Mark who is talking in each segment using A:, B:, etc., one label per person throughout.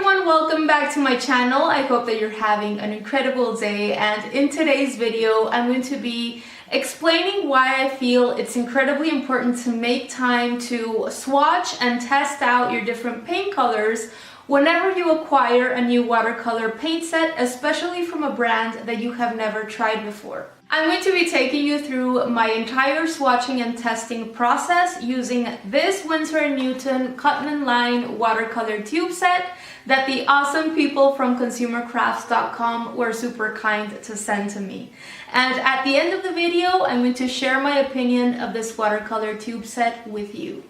A: everyone, welcome back to my channel. I hope that you're having an incredible day, and in today's video I'm going to be explaining why I feel it's incredibly important to make time to swatch and test out your different paint colors whenever you acquire a new watercolor paint set, especially from a brand that you have never tried before. I'm going to be taking you through my entire swatching and testing process using this Winsor and Newton Cotman line watercolor tube set that the awesome people from consumercrafts.com were super kind to send to me. And at the end of the video, I'm going to share my opinion of this watercolor tube set with you.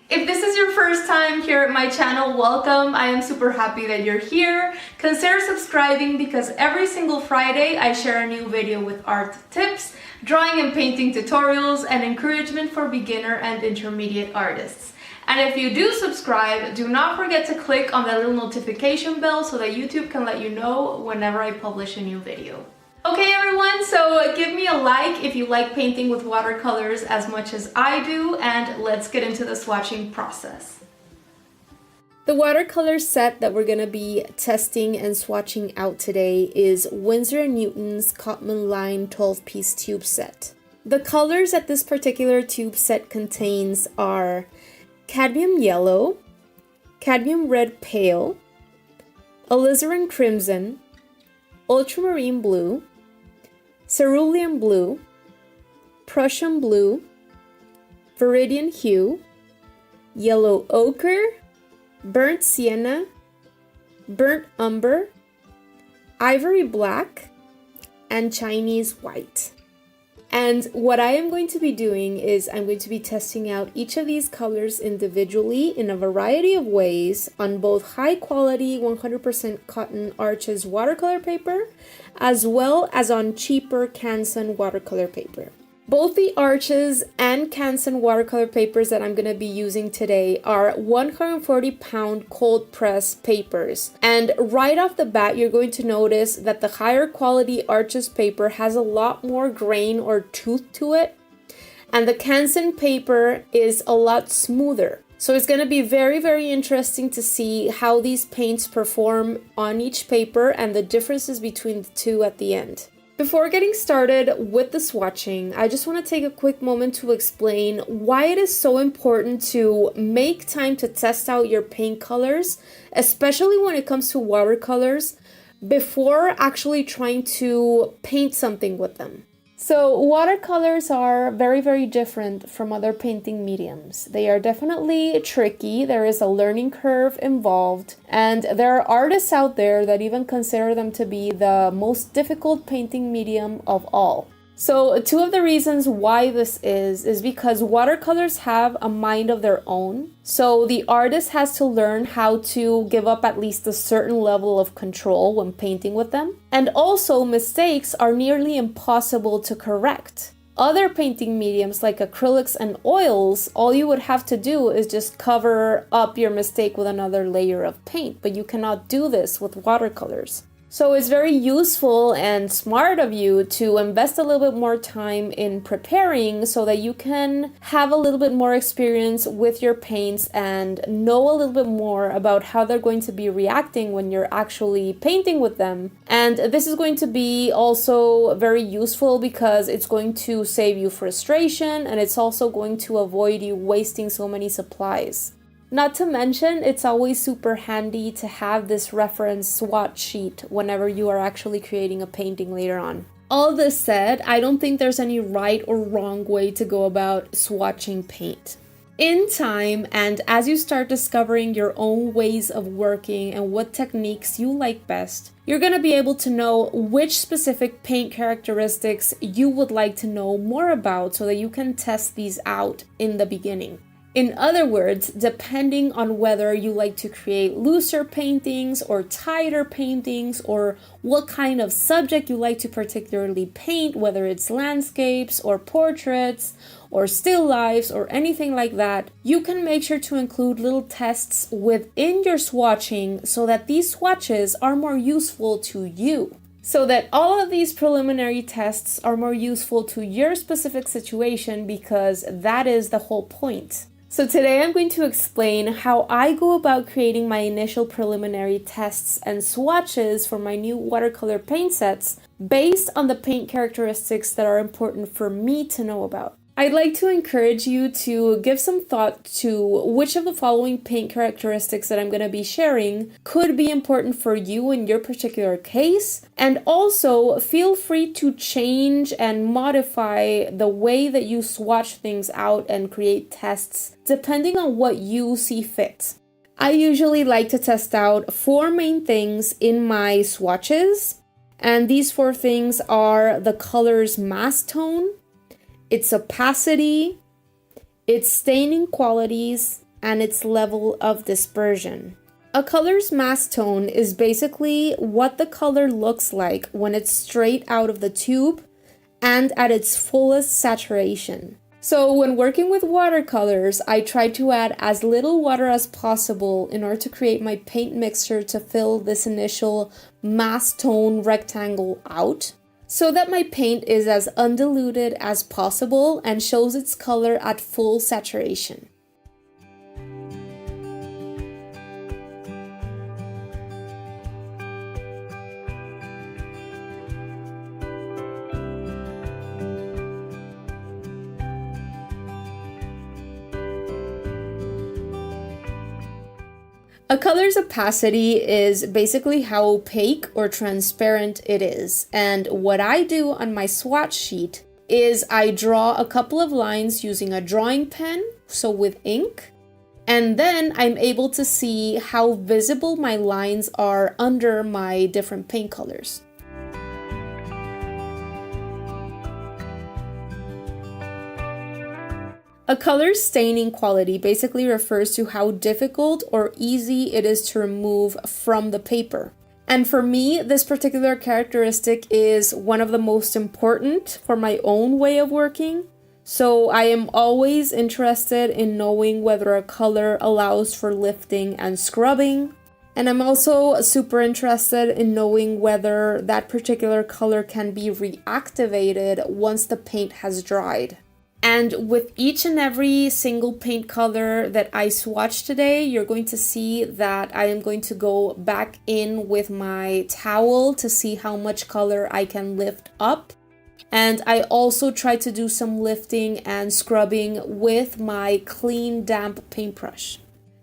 A: If this is your first time here at my channel, welcome. I am super happy that you're here. Consider subscribing because every single Friday I share a new video with art tips, drawing and painting tutorials, and encouragement for beginner and intermediate artists. And if you do subscribe, do not forget to click on that little notification bell so that YouTube can let you know whenever I publish a new video. Okay everyone, so give me a like if you like painting with watercolors as much as I do, and let's get into the swatching process. The watercolor set that we're going to be testing and swatching out today is Winsor and Newton's Cotman line 12-piece tube set. The colors that this particular tube set contains are cadmium yellow, cadmium red pale, alizarin crimson, ultramarine blue, cerulean blue, Prussian blue, viridian hue, yellow ochre, burnt sienna, burnt umber, ivory black, and Chinese white. And what I am going to be doing is I'm going to be testing out each of these colors individually in a variety of ways on both high quality 100% cotton Arches watercolor paper as well as on cheaper Canson watercolor paper. Both the Arches and Canson watercolor papers that I'm going to be using today are 140-pound cold press papers. And right off the bat, you're going to notice that the higher quality Arches paper has a lot more grain or tooth to it. And the Canson paper is a lot smoother. So it's going to be very interesting to see how these paints perform on each paper and the differences between the two at the end. Before getting started with the swatching, I just want to take a quick moment to explain why it is so important to make time to test out your paint colors, especially when it comes to watercolors, before actually trying to paint something with them. So watercolors are very different from other painting mediums. They are definitely tricky, there is a learning curve involved, and there are artists out there that even consider them to be the most difficult painting medium of all. So two of the reasons why this is because watercolors have a mind of their own. So the artist has to learn how to give up at least a certain level of control when painting with them. And also mistakes are nearly impossible to correct. Other painting mediums like acrylics and oils, all you would have to do is just cover up your mistake with another layer of paint, but you cannot do this with watercolors. So it's very useful and smart of you to invest a little bit more time in preparing so that you can have a little bit more experience with your paints and know a little bit more about how they're going to be reacting when you're actually painting with them. And this is going to be also very useful because it's going to save you frustration, and it's also going to avoid you wasting so many supplies. Not to mention, it's always super handy to have this reference swatch sheet whenever you are actually creating a painting later on. All this said, I don't think there's any right or wrong way to go about swatching paint. In time, and as you start discovering your own ways of working and what techniques you like best, you're going to be able to know which specific paint characteristics you would like to know more about so that you can test these out in the beginning. In other words, depending on whether you like to create looser paintings or tighter paintings, or what kind of subject you like to particularly paint, whether it's landscapes or portraits or still lifes or anything like that, you can make sure to include little tests within your swatching so that these swatches are more useful to you. So that all of these preliminary tests are more useful to your specific situation, because that is the whole point. So today I'm going to explain how I go about creating my initial preliminary tests and swatches for my new watercolor paint sets based on the paint characteristics that are important for me to know about. I'd like to encourage you to give some thought to which of the following paint characteristics that I'm going to be sharing could be important for you in your particular case, and also feel free to change and modify the way that you swatch things out and create tests depending on what you see fit. I usually like to test out 4 main things in my swatches, and these 4 things are the color's mass tone, its opacity, its staining qualities, and its level of dispersion. A color's mass tone is basically what the color looks like when it's straight out of the tube and at its fullest saturation. So when working with watercolors, I try to add as little water as possible in order to create my paint mixture to fill this initial mass tone rectangle out, so that my paint is as undiluted as possible and shows its color at full saturation. A color's opacity is basically how opaque or transparent it is, and what I do on my swatch sheet is I draw a couple of lines using a drawing pen, so with ink, and then I'm able to see how visible my lines are under my different paint colors. A color's staining quality basically refers to how difficult or easy it is to remove from the paper. And for me, this particular characteristic is one of the most important for my own way of working. So I am always interested in knowing whether a color allows for lifting and scrubbing. And I'm also super interested in knowing whether that particular color can be reactivated once the paint has dried. And with each and every single paint color that I swatch today, you're going to see that I am going to go back in with my towel to see how much color I can lift up. And I also try to do some lifting and scrubbing with my clean, damp paintbrush.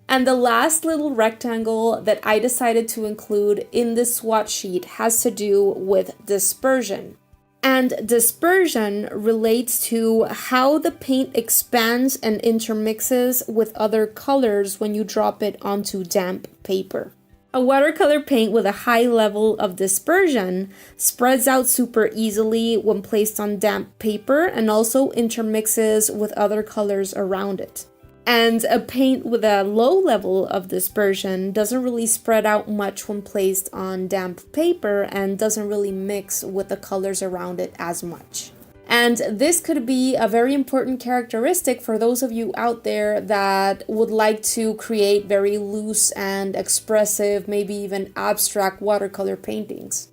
A: And the last little rectangle that I decided to include in this swatch sheet has to do with dispersion. And dispersion relates to how the paint expands and intermixes with other colors when you drop it onto damp paper. A watercolor paint with a high level of dispersion spreads out super easily when placed on damp paper and also intermixes with other colors around it. And a paint with a low level of dispersion doesn't really spread out much when placed on damp paper and doesn't really mix with the colors around it as much. And this could be a very important characteristic for those of you out there that would like to create very loose and expressive, maybe even abstract watercolor paintings.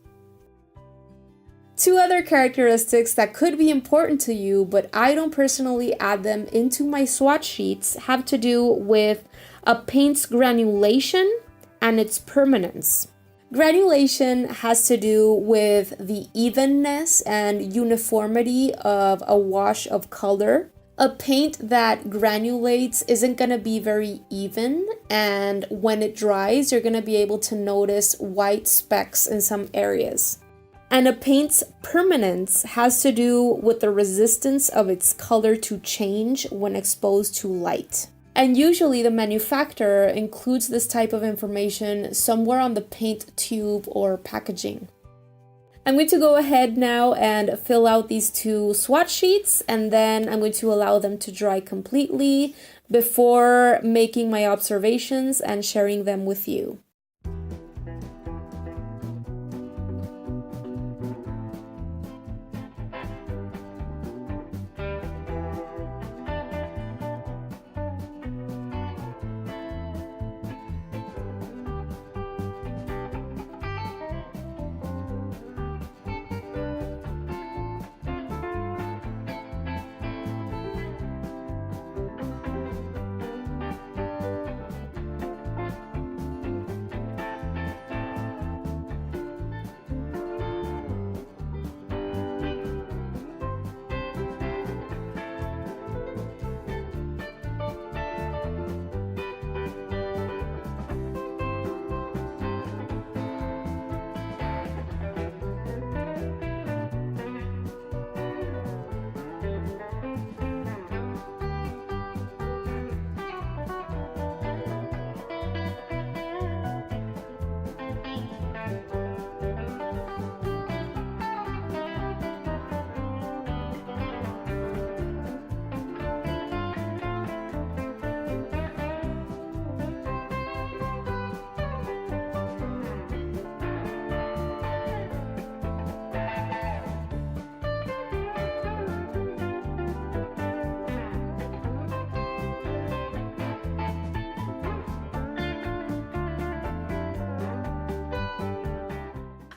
A: 2 other characteristics that could be important to you, but I don't personally add them into my swatch sheets, have to do with a paint's granulation and its permanence. Granulation has to do with the evenness and uniformity of a wash of color. A paint that granulates isn't going to be very even, and when it dries, you're going to be able to notice white specks in some areas. And a paint's permanence has to do with the resistance of its color to change when exposed to light. And usually the manufacturer includes this type of information somewhere on the paint tube or packaging. I'm going to go ahead now and fill out these 2 swatch sheets, and then I'm going to allow them to dry completely before making my observations and sharing them with you.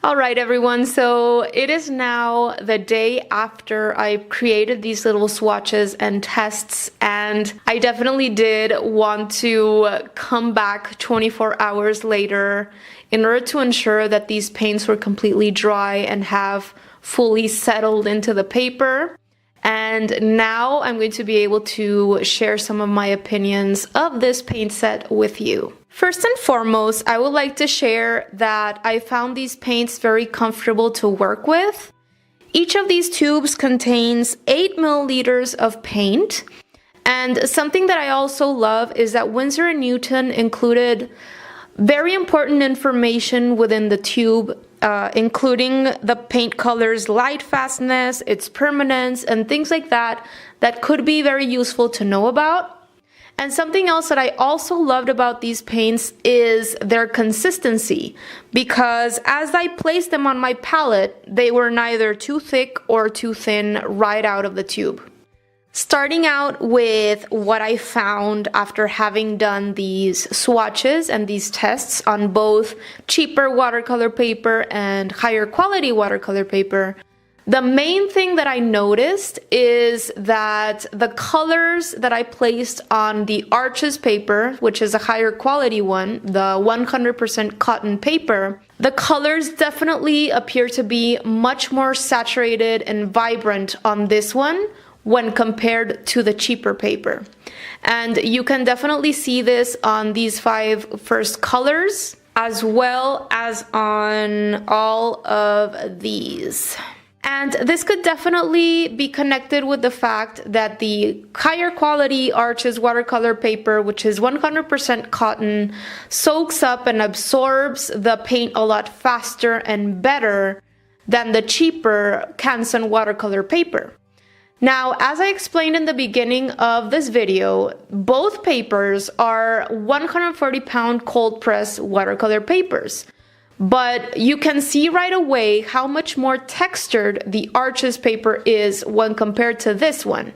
A: All right, everyone, so it is now the day after I created these little swatches and tests, and I definitely did want to come back 24 hours later in order to ensure that these paints were completely dry and have fully settled into the paper. And now I'm going to be able to share some of my opinions of this paint set with you. First and foremost, I would like to share that I found these paints very comfortable to work with. Each of these tubes contains 8 milliliters of paint. And something that I also love is that Winsor and Newton included very important information within the tube, including the paint color's light fastness, its permanence, and things like that that could be very useful to know about. And something else that I also loved about these paints is their consistency, because as I placed them on my palette, they were neither too thick or too thin right out of the tube. Starting out with what I found after having done these swatches and these tests on both cheaper watercolor paper and higher quality watercolor paper, the main thing that I noticed is that the colors that I placed on the Arches paper, which is a higher quality one, the 100% cotton paper, the colors definitely appear to be much more saturated and vibrant on this one when compared to the cheaper paper. And you can definitely see this on these 5 first colors, as well as on all of these. And this could definitely be connected with the fact that the higher quality Arches watercolor paper, which is 100% cotton, soaks up and absorbs the paint a lot faster and better than the cheaper Canson watercolor paper. Now, as I explained in the beginning of this video, both papers are 140-pound cold press watercolor papers. But you can see right away how much more textured the Arches paper is when compared to this one.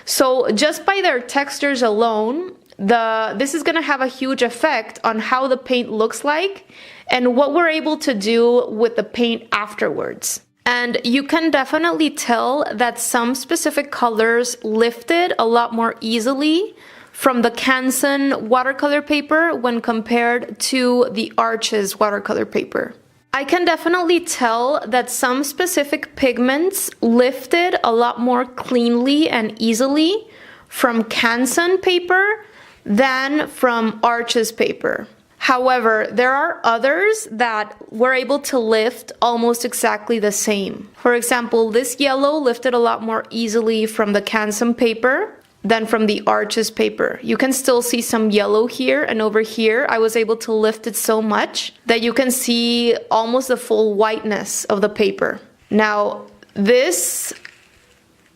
A: So just by their textures alone, this is going to have a huge effect on how the paint looks like and what we're able to do with the paint afterwards. And you can definitely tell that some specific colors lifted a lot more easily from the Canson watercolor paper when compared to the Arches watercolor paper. I can definitely tell that some specific pigments lifted a lot more cleanly and easily from Canson paper than from Arches paper. However, there are others that were able to lift almost exactly the same. For example, this yellow lifted a lot more easily from the Canson paper than from the Arches paper. You can still see some yellow here, and over here I was able to lift it so much that you can see almost the full whiteness of the paper. Now, this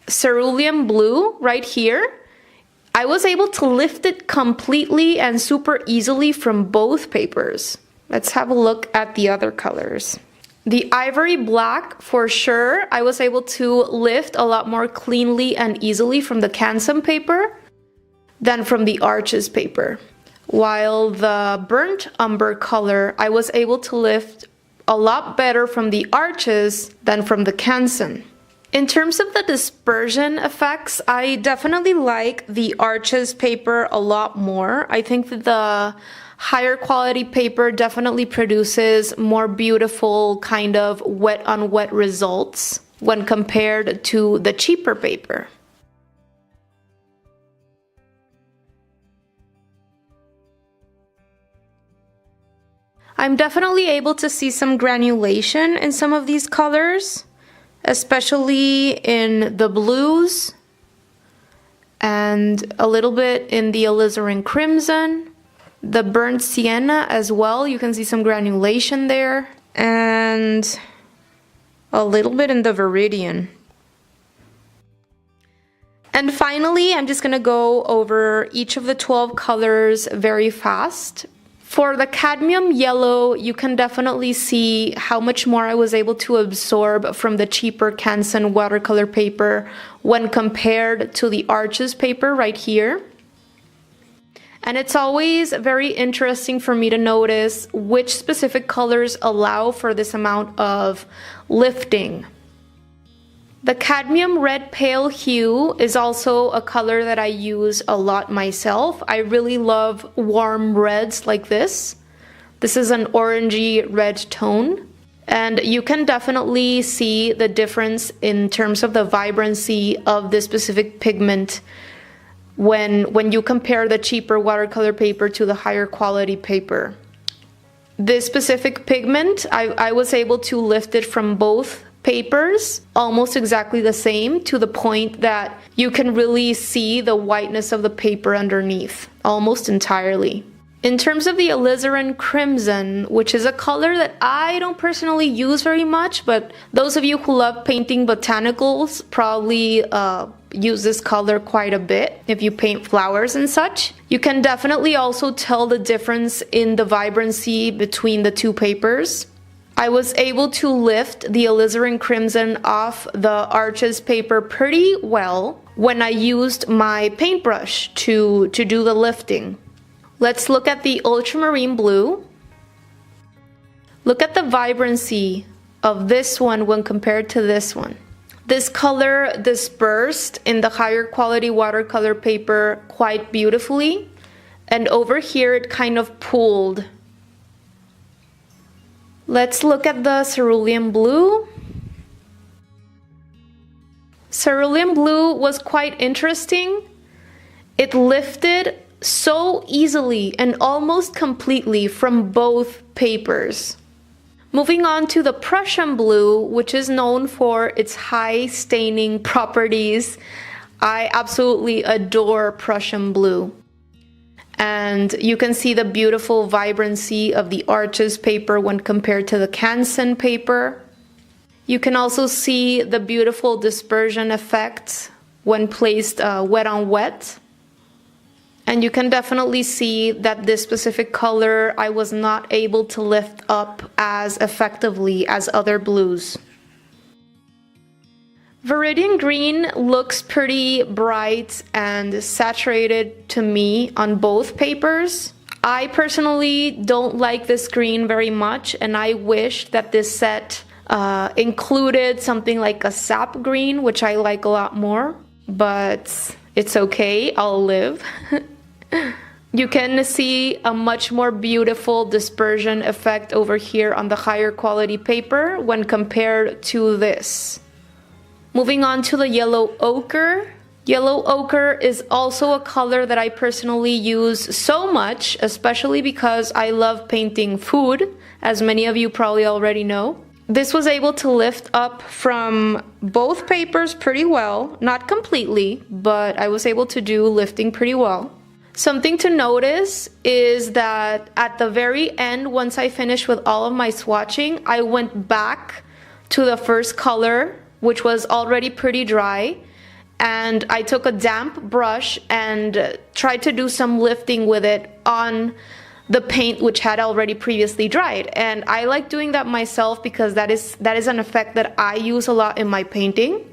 A: cerulean blue right here, I was able to lift it completely and super easily from both papers. Let's have a look at the other colors. The ivory black, for sure, I was able to lift a lot more cleanly and easily from the Canson paper than from the Arches paper. While the burnt umber color, I was able to lift a lot better from the Arches than from the Canson. In terms of the dispersion effects, I definitely like the Arches paper a lot more. I think that the higher quality paper definitely produces more beautiful kind of wet on wet results when compared to the cheaper paper. I'm definitely able to see some granulation in some of these colors, especially in the blues and a little bit in the alizarin crimson. The burnt sienna as well, you can see some granulation there, and a little bit in the viridian. And finally, I'm just gonna go over each of the 12 colors very fast. For the cadmium yellow, you can definitely see how much more I was able to absorb from the cheaper Canson watercolor paper when compared to the Arches paper right here. And it's always very interesting for me to notice which specific colors allow for this amount of lifting. The cadmium red pale hue is also a color that I use a lot myself. I really love warm reds like this. This is an orangey red tone. And you can definitely see the difference in terms of the vibrancy of this specific pigment when you compare the cheaper watercolor paper to the higher quality paper. This specific pigment, I was able to lift it from both papers almost exactly the same, to the point that you can really see the whiteness of the paper underneath almost entirely. In terms of the alizarin crimson, which is a color that I don't personally use very much, but those of you who love painting botanicals probably use this color quite a bit if you paint flowers and such. You can definitely also tell the difference in the vibrancy between the two papers. I was able to lift the alizarin crimson off the Arches paper pretty well when I used my paintbrush to do the lifting. Let's look at the ultramarine blue. Look at the vibrancy of this one when compared to this one. This color dispersed in the higher quality watercolor paper quite beautifully, and over here it kind of pooled. Let's look at the cerulean blue. Cerulean blue was quite interesting. It lifted so easily and almost completely from both papers. Moving on to the Prussian blue, which is known for its high staining properties. I absolutely adore Prussian blue. And you can see the beautiful vibrancy of the Arches paper when compared to the Canson paper. You can also see the beautiful dispersion effect when placed wet on wet. And you can definitely see that this specific color I was not able to lift up as effectively as other blues. Viridian green looks pretty bright and saturated to me on both papers. I personally don't like this green very much, and I wish that this set included something like a sap green, which I like a lot more, but it's okay, I'll live. You can see a much more beautiful dispersion effect over here on the higher quality paper when compared to this. Moving on to the yellow ochre. Yellow ochre is also a color that I personally use so much, especially because I love painting food, as many of you probably already know. This was able to lift up from both papers pretty well, not completely, but I was able to do lifting pretty well. Something to notice is that at the very end, once I finished with all of my swatching, I went back to the first color, which was already pretty dry, and I took a damp brush and tried to do some lifting with it on the paint which had already previously dried. And I like doing that myself because that is an effect that I use a lot in my painting.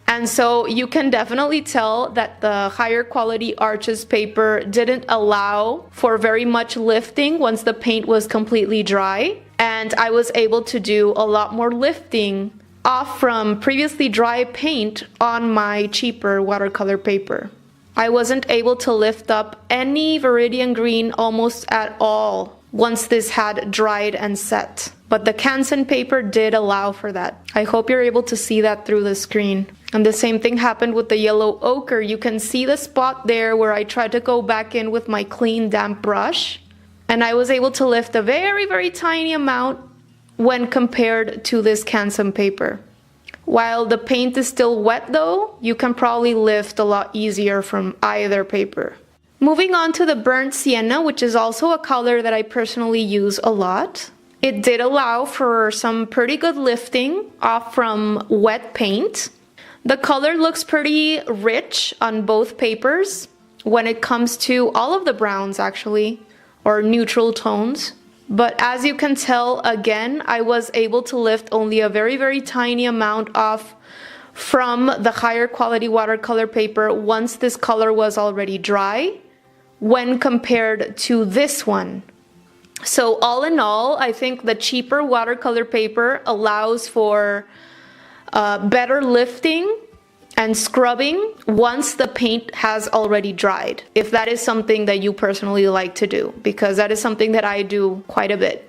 A: And so you can definitely tell that the higher quality Arches paper didn't allow for very much lifting once the paint was completely dry. And I was able to do a lot more lifting off from previously dry paint on my cheaper watercolor paper. I wasn't able to lift up any Viridian green almost at all once this had dried and set. But the Canson paper did allow for that. I hope you're able to see that through the screen. And the same thing happened with the yellow ochre. You can see the spot there where I tried to go back in with my clean damp brush. And I was able to lift a very, very tiny amount when compared to this Canson paper. While the paint is still wet though, you can probably lift a lot easier from either paper. Moving on to the burnt sienna, which is also a color that I personally use a lot. It did allow for some pretty good lifting off from wet paint. The color looks pretty rich on both papers when it comes to all of the browns actually, or neutral tones. But as you can tell, again, I was able to lift only a very, very tiny amount off from the higher quality watercolor paper once this color was already dry, when compared to this one. So all in all, I think the cheaper watercolor paper allows for better lifting and scrubbing once the paint has already dried, if that is something that you personally like to do, because that is something that I do quite a bit.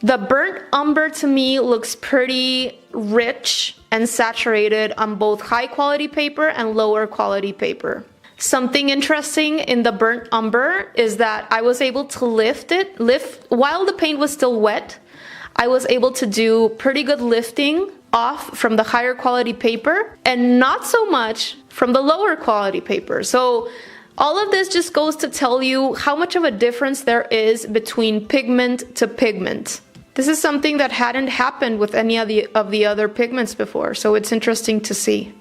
A: The burnt umber to me looks pretty rich and saturated on both high quality paper and lower quality paper. Something interesting in the burnt umber is that I was able to lift while the paint was still wet. I was able to do pretty good lifting off from the higher quality paper and not so much from the lower quality paper. So all of this just goes to tell you how much of a difference there is between pigment to pigment. This is something that hadn't happened with any of the other pigments before, so it's interesting to see.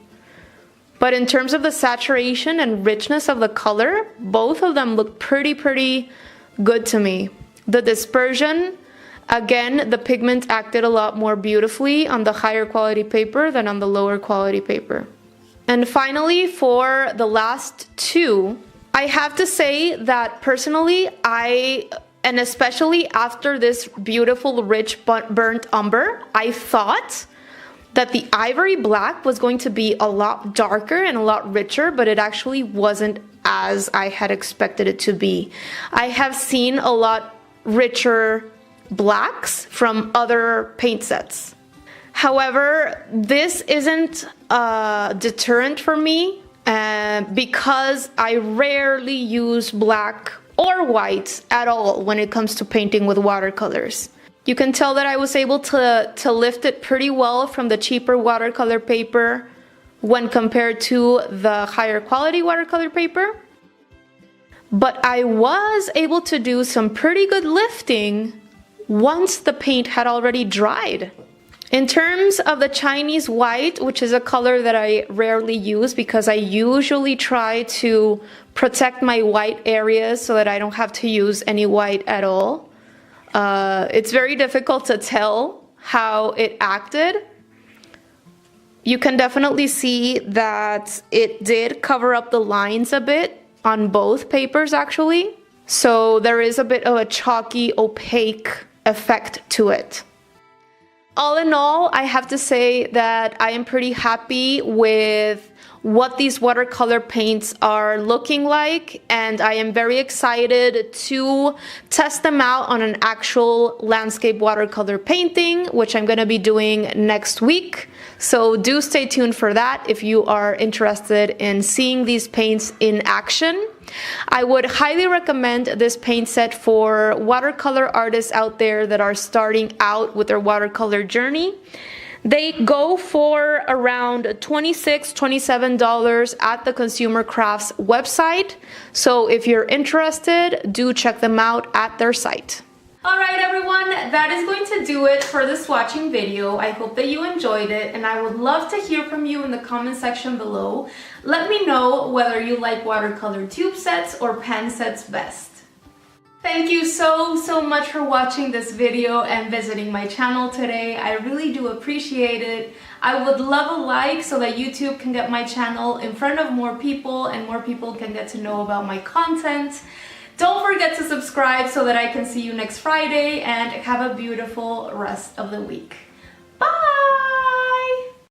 A: But in terms of the saturation and richness of the color, both of them look pretty good to me. The dispersion, again, the pigment acted a lot more beautifully on the higher quality paper than on the lower quality paper. And finally, for the last two, I have to say that personally, and especially after this beautiful rich burnt umber, I thought that the ivory black was going to be a lot darker and a lot richer, but it actually wasn't as I had expected it to be. I have seen a lot richer blacks from other paint sets. However, this isn't a deterrent for me because I rarely use black or white at all when it comes to painting with watercolors. You can tell that I was able to lift it pretty well from the cheaper watercolor paper when compared to the higher quality watercolor paper. But I was able to do some pretty good lifting once the paint had already dried. In terms of the Chinese white, which is a color that I rarely use because I usually try to protect my white areas so that I don't have to use any white at all. It's very difficult to tell how it acted. You can definitely see that it did cover up the lines a bit on both papers actually. So there is a bit of a chalky, opaque effect to it. All in all, I have to say that I am pretty happy with what these watercolor paints are looking like, and I am very excited to test them out on an actual landscape watercolor painting, which I'm going to be doing next week. So do stay tuned for that if you are interested in seeing these paints in action. I would highly recommend this paint set for watercolor artists out there that are starting out with their watercolor journey. They go for around $26, $27 at the Consumer Crafts website. So if you're interested, do check them out at their site. Alright everyone, that is going to do it for the swatching video. I hope that you enjoyed it, and I would love to hear from you in the comment section below. Let me know whether you like watercolor tube sets or pen sets best. Thank you so much for watching this video and visiting my channel today. I really do appreciate it. I would love a like so that YouTube can get my channel in front of more people and more people can get to know about my content. Don't forget to subscribe so that I can see you next Friday, and have a beautiful rest of the week.